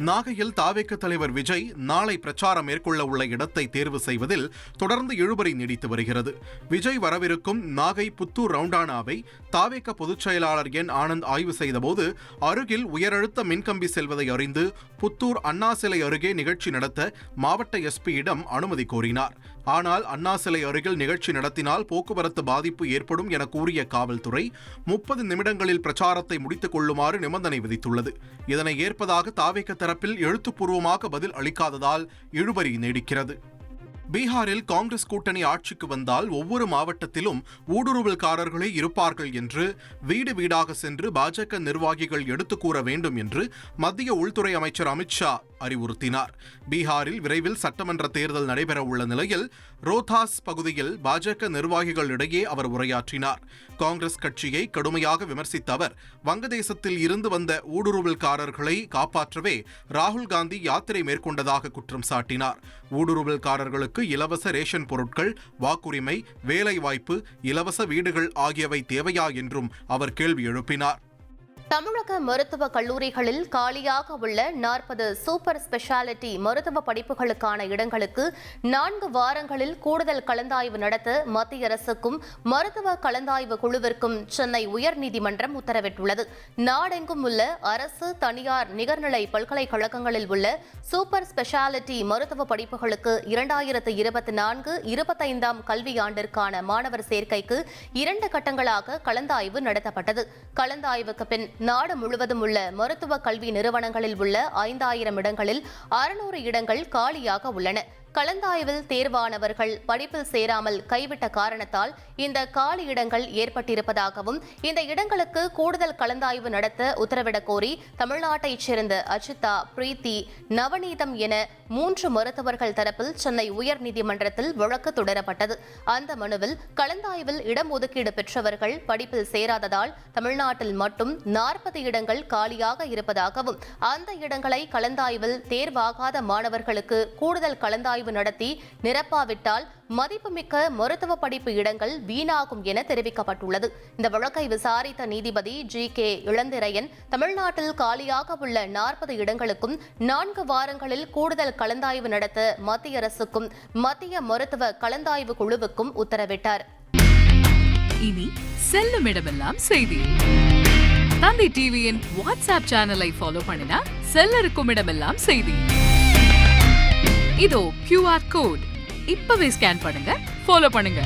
நாகையில் தாவேக தலைவர் விஜய் நாளை பிரச்சாரம் மேற்கொள்ள உள்ள இடத்தை தேர்வு செய்வதில் தொடர்ந்து இழுபறி நீடித்து வருகிறது. விஜய் வரவிருக்கும் நாகை புத்தூர் ரவுண்டானாவை தாவேக பொதுச் செயலாளர் என் ஆனந்த் ஆய்வு செய்தபோது அருகில் உயரழுத்த மின்கம்பி செல்வதை அறிந்து புத்தூர் அண்ணா சிலை அருகே நிகழ்ச்சி நடத்த மாவட்ட எஸ்பியிடம் அனுமதி கோரினார். ஆனால் அண்ணா சிலை அருகில் நிகழ்ச்சி நடத்தினால் போக்குவரத்து பாதிப்பு ஏற்படும் என கூறிய காவல்துறை 30 நிமிடங்களில் பிரச்சாரத்தை முடித்துக் கொள்ளுமாறு நிபந்தனை விதித்துள்ளது. இதனை ஏற்பதாக தாவேக தரப்பில் எழுத்துப்பூர்வமாக பதில் அளிக்காததால் இழுபறி நீடிக்கிறது. பீகாரில் காங்கிரஸ் கூட்டணி ஆட்சிக்கு வந்தால் ஒவ்வொரு மாவட்டத்திலும் ஊடுருவல்காரர்களே இருப்பார்கள் என்று வீடு வீடாக சென்று பாஜக நிர்வாகிகள் எடுத்துக் கூற வேண்டும் என்று மத்திய உள்துறை அமைச்சர் அமித்ஷா அறிவுறுத்தினார். பீகாரில் விரைவில் சட்டமன்ற தேர்தல் நடைபெற உள்ள நிலையில் ரோத்தாஸ் பகுதியில் பாஜக நிர்வாகிகளிடையே அவர் உரையாற்றினார். காங்கிரஸ் கட்சியை கடுமையாக விமர்சித்த அவர் வங்கதேசத்தில் இருந்து வந்த ஊடுருவல்காரர்களை காப்பாற்றவே ராகுல் காந்தி யாத்திரை மேற்கொண்டதாக குற்றம் சாட்டினார். ஊடுருவல்காரர்களுக்கு இலவச ரேஷன் பொருட்கள், வாக்குரிமை, வேலைவாய்ப்பு, இலவச வீடுகள் ஆகியவை தேவையா என்றும் அவர் கேள்வி எழுப்பினார். தமிழக மருத்துவக் கல்லூரிகளில் காலியாக உள்ள 40 சூப்பர் ஸ்பெஷாலிட்டி மருத்துவ படிப்புகளுக்கான இடங்களுக்கு 4 வாரங்களில் கூடுதல் கலந்தாய்வு நடத்த மத்திய அரசுக்கும் மருத்துவ கலந்தாய்வு குழுவிற்கும் சென்னை உயர்நீதிமன்றம் உத்தரவிட்டுள்ளது. நாடெங்கும் உள்ள அரசு, தனியார் நிகர்நிலை பல்கலைக்கழகங்களில் உள்ள சூப்பர் ஸ்பெஷாலிட்டி மருத்துவ படிப்புகளுக்கு 2024-25 கல்வியாண்டிற்கான மாணவர் சேர்க்கைக்கு 2 கட்டங்களாக கலந்தாய்வு நடத்தப்பட்டது. கலந்தாய்வுக்கு பின் நாடு முழுவதும் உள்ள மருத்துவ கல்வி நிறுவனங்களில் உள்ள 5000 இடங்களில் 600 இடங்கள் காலியாக உள்ளன. கலந்தாய்வில் தேர்வானவர்கள் படிப்பில் சேராமல் கைவிட்ட காரணத்தால் இந்த காலி இடங்கள் ஏற்பட்டிருப்பதாகவும் இந்த இடங்களுக்கு கூடுதல் கலந்தாய்வு நடத்த உத்தரவிடக் கோரி தமிழ்நாட்டைச் சேர்ந்த அஜிதா, பிரீத்தி, நவநீதம் என 3 மருத்துவர்கள் தரப்பில் சென்னை உயர்நீதிமன்றத்தில் வழக்கு தொடரப்பட்டது. அந்த மனுவில் கலந்தாய்வில் இடம் ஒதுக்கீடு பெற்றவர்கள் படிப்பில் சேராததால் தமிழ்நாட்டில் மட்டும் 40 இடங்கள் காலியாக இருப்பதாகவும் அந்த இடங்களை கலந்தாய்வில் தேர்வாகாத மாணவர்களுக்கு கூடுதல் கலந்தாய்வு நடத்தி நிரப்பாவிட்டால் மதிப்புமிக்க மருத்துவ படிப்பு இடங்கள் வீணாகும் என தெரிவிக்கப்பட்டுள்ளது. இந்த வழக்கை விசாரித்த நீதிபதி GK இளந்திரையன் தமிழ்நாட்டில் காலியாக உள்ள 40 இடங்களுக்கும் 4 வாரங்களில் கூடுதல் கலந்தாய்வு நடத்த மத்திய அரசுக்கும் மத்திய மருத்துவ கலந்தாய்வு குழுவுக்கும் உத்தரவிட்டார். இனி செல்லும் இடமெல்லாம் செய்தி. தந்தி டிவியின் வாட்ஸ்அப் சேனலை ஃபாலோ பண்ணினா செல்ல இருக்கும் இடமெல்லாம் செய்தி. இதோ QR கோட் இப்பவே ஸ்கேன் பண்ணுங்க, ஃபாலோ பண்ணுங்க.